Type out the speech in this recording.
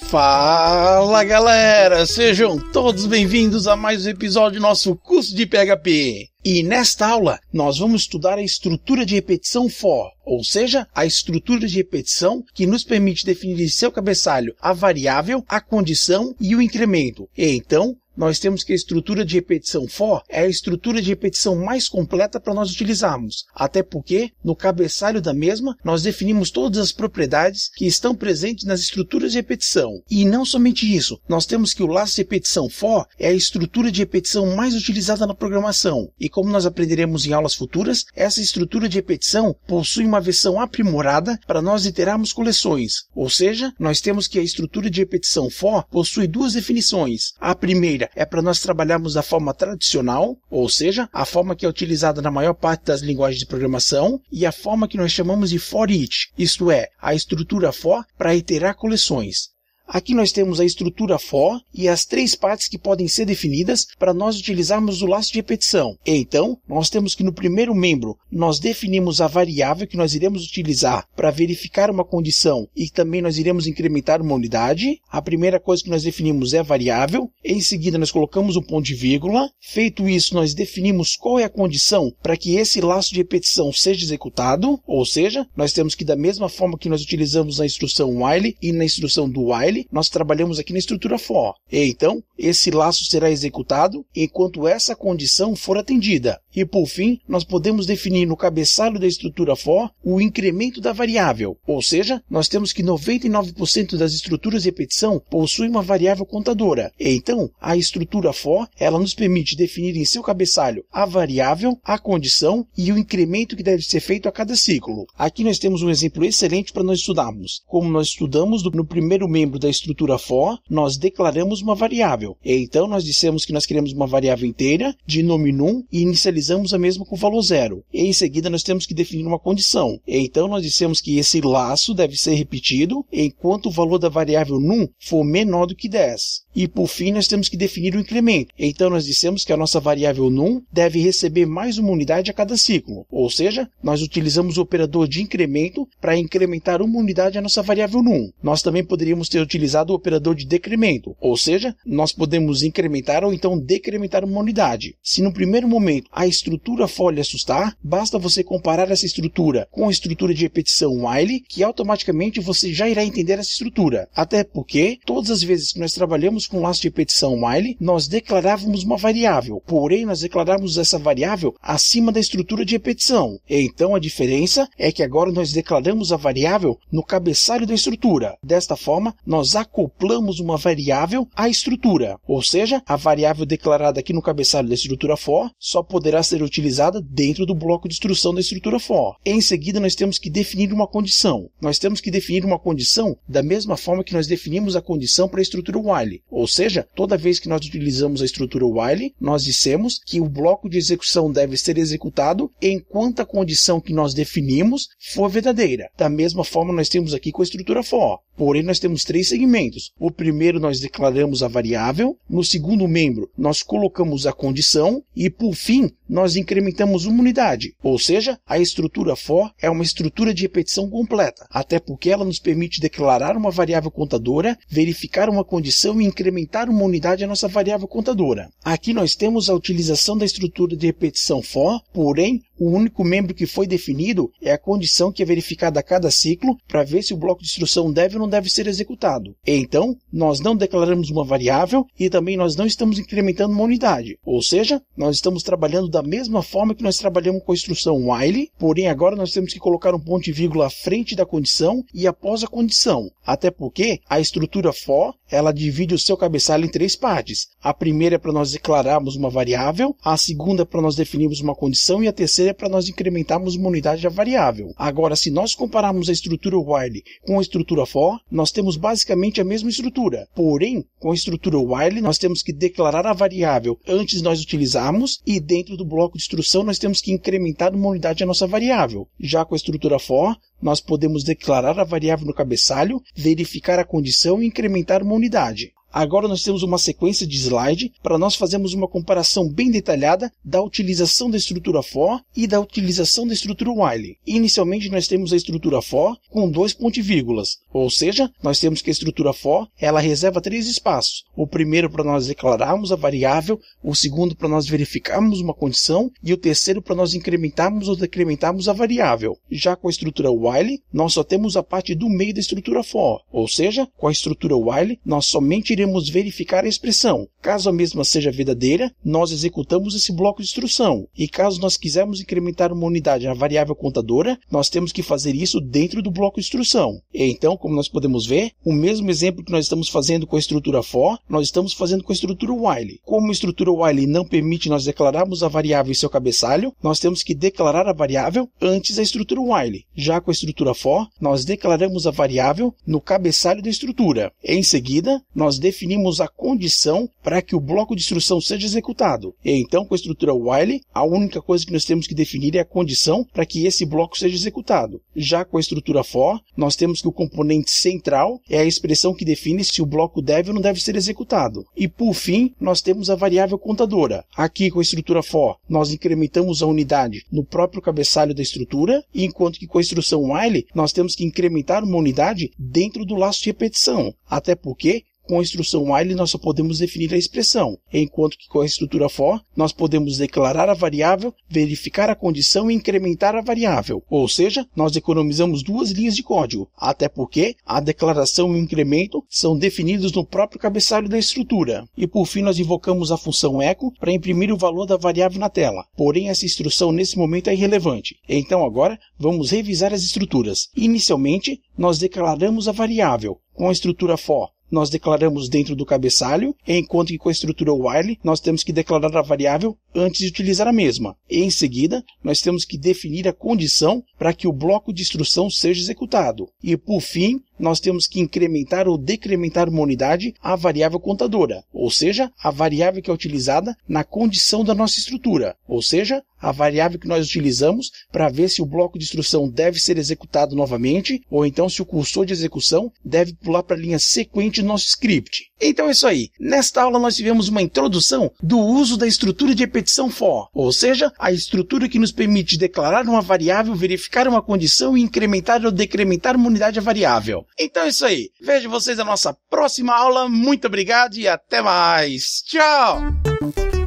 Fala galera, sejam todos bem-vindos a mais um episódio do nosso curso de PHP. E nesta aula nós vamos estudar a estrutura de repetição for, ou seja, a estrutura de repetição que nos permite definir em seu cabeçalho a variável, a condição e o incremento. E então, nós temos que a estrutura de repetição for é a estrutura de repetição mais completa para nós utilizarmos, até porque, no cabeçalho da mesma, nós definimos todas as propriedades que estão presentes nas estruturas de repetição. E não somente isso, nós temos que o laço de repetição for é a estrutura de repetição mais utilizada na programação. E como nós aprenderemos em aulas futuras, essa estrutura de repetição possui uma versão aprimorada para nós iterarmos coleções. Ou seja, nós temos que a estrutura de repetição for possui duas definições. A primeira é para nós trabalharmos da forma tradicional, ou seja, a forma que é utilizada na maior parte das linguagens de programação, e a forma que nós chamamos de for each, isto é, a estrutura for para iterar coleções. Aqui nós temos a estrutura for e as três partes que podem ser definidas para nós utilizarmos o laço de repetição. Então, nós temos que no primeiro membro, nós definimos a variável que nós iremos utilizar para verificar uma condição e também nós iremos incrementar uma unidade. A primeira coisa que nós definimos é a variável. Em seguida, nós colocamos um ponto de vírgula. Feito isso, nós definimos qual é a condição para que esse laço de repetição seja executado. Ou seja, nós temos que da mesma forma que nós utilizamos na instrução while e na instrução do while, nós trabalhamos aqui na estrutura for. E então, esse laço será executado enquanto essa condição for atendida. E por fim, nós podemos definir no cabeçalho da estrutura for o incremento da variável. Ou seja, nós temos que 99% das estruturas de repetição possuem uma variável contadora. E então, a estrutura for, ela nos permite definir em seu cabeçalho a variável, a condição e o incremento que deve ser feito a cada ciclo. Aqui nós temos um exemplo excelente para nós estudarmos. Como nós estudamos no primeiro membro da estrutura for, nós declaramos uma variável. E então, nós dissemos que nós queremos uma variável inteira, de nome num, e inicializamos a mesma com valor 0. E em seguida, nós temos que definir uma condição. E então, nós dissemos que esse laço deve ser repetido enquanto o valor da variável num for menor do que 10. E por fim, nós temos que definir o incremento. E então, nós dissemos que a nossa variável num deve receber mais uma unidade a cada ciclo. Ou seja, nós utilizamos o operador de incremento para incrementar uma unidade a nossa variável num. Nós também poderíamos ter utilizado o operador de decremento, ou seja, nós podemos incrementar ou então decrementar uma unidade. Se no primeiro momento a estrutura for lhe assustar, basta você comparar essa estrutura com a estrutura de repetição while, que automaticamente você já irá entender essa estrutura. Até porque, todas as vezes que nós trabalhamos com laço de repetição while, nós declarávamos uma variável, porém nós declarávamos essa variável acima da estrutura de repetição. E então a diferença é que agora nós declaramos a variável no cabeçalho da estrutura. Desta forma, nós acoplamos uma variável à estrutura, ou seja, a variável declarada aqui no cabeçalho da estrutura for só poderá ser utilizada dentro do bloco de instrução da estrutura for. Em seguida, nós temos que definir uma condição. Nós temos que definir uma condição da mesma forma que nós definimos a condição para a estrutura while, ou seja, toda vez que nós utilizamos a estrutura while, nós dissemos que o bloco de execução deve ser executado enquanto a condição que nós definimos for verdadeira. Da mesma forma, nós temos aqui com a estrutura for. Porém, nós temos três segmentos. O primeiro, nós declaramos a variável. No segundo membro, nós colocamos a condição. E, por fim, nós incrementamos uma unidade. Ou seja, a estrutura for é uma estrutura de repetição completa. Até porque ela nos permite declarar uma variável contadora, verificar uma condição e incrementar uma unidade à nossa variável contadora. Aqui nós temos a utilização da estrutura de repetição for, porém, o único membro que foi definido é a condição que é verificada a cada ciclo para ver se o bloco de instrução deve ou não deve ser executado. Então, nós não declaramos uma variável e também nós não estamos incrementando uma unidade. Ou seja, nós estamos trabalhando da mesma forma que nós trabalhamos com a instrução while, porém agora nós temos que colocar um ponto e vírgula à frente da condição e após a condição. Até porque a estrutura for, ela divide o seu cabeçalho em três partes. A primeira é para nós declararmos uma variável, a segunda é para nós definirmos uma condição e a terceira é para nós incrementarmos uma unidade da variável. Agora, se nós compararmos a estrutura while com a estrutura for, nós temos basicamente a mesma estrutura. Porém, com a estrutura while, nós temos que declarar a variável antes de nós utilizarmos e dentro do bloco de instrução nós temos que incrementar uma unidade a nossa variável. Já com a estrutura for, nós podemos declarar a variável no cabeçalho, verificar a condição e incrementar uma unidade. Agora nós temos uma sequência de slide para nós fazermos uma comparação bem detalhada da utilização da estrutura for e da utilização da estrutura while. Inicialmente nós temos a estrutura for com 2 pontos e vírgulas, ou seja, nós temos que a estrutura for ela reserva 3 espaços. O primeiro para nós declararmos a variável, o segundo para nós verificarmos uma condição e o terceiro para nós incrementarmos ou decrementarmos a variável. Já com a estrutura while, nós só temos a parte do meio da estrutura for, ou seja, com a estrutura while, nós somente iremos verificar a expressão. Caso a mesma seja verdadeira, nós executamos esse bloco de instrução. E caso nós quisermos incrementar uma unidade na variável contadora, nós temos que fazer isso dentro do bloco de instrução. E então, como nós podemos ver, o mesmo exemplo que nós estamos fazendo com a estrutura for, nós estamos fazendo com a estrutura while. Como a estrutura while não permite nós declararmos a variável em seu cabeçalho, nós temos que declarar a variável antes da estrutura while. Já com a estrutura for, nós declaramos a variável no cabeçalho da estrutura. Em seguida, nós definimos a condição para que o bloco de instrução seja executado. E então, com a estrutura while, a única coisa que nós temos que definir é a condição para que esse bloco seja executado. Já com a estrutura for, nós temos que o componente central é a expressão que define se o bloco deve ou não deve ser executado. E por fim, nós temos a variável contadora. Aqui com a estrutura for, nós incrementamos a unidade no próprio cabeçalho da estrutura, enquanto que com a instrução while, nós temos que incrementar uma unidade dentro do laço de repetição. Até porque, com a instrução while nós só podemos definir a expressão, enquanto que com a estrutura for nós podemos declarar a variável, verificar a condição e incrementar a variável. Ou seja, nós economizamos 2 linhas de código, até porque a declaração e o incremento são definidos no próprio cabeçalho da estrutura. E por fim nós invocamos a função echo para imprimir o valor da variável na tela. Porém essa instrução nesse momento é irrelevante. Então agora vamos revisar as estruturas. Inicialmente nós declaramos a variável. Com a estrutura for nós declaramos dentro do cabeçalho, enquanto que com a estrutura while nós temos que declarar a variável antes de utilizar a mesma. E em seguida, nós temos que definir a condição para que o bloco de instrução seja executado. E por fim, nós temos que incrementar ou decrementar uma unidade à variável contadora, ou seja, a variável que é utilizada na condição da nossa estrutura, ou seja, a variável que nós utilizamos para ver se o bloco de instrução deve ser executado novamente, ou então se o cursor de execução deve pular para a linha sequente do nosso script. Então é isso aí. Nesta aula nós tivemos uma introdução do uso da estrutura de repetição for, ou seja, a estrutura que nos permite declarar uma variável, verificar uma condição e incrementar ou decrementar uma unidade variável. Então é isso aí. Vejo vocês na nossa próxima aula. Muito obrigado e até mais. Tchau!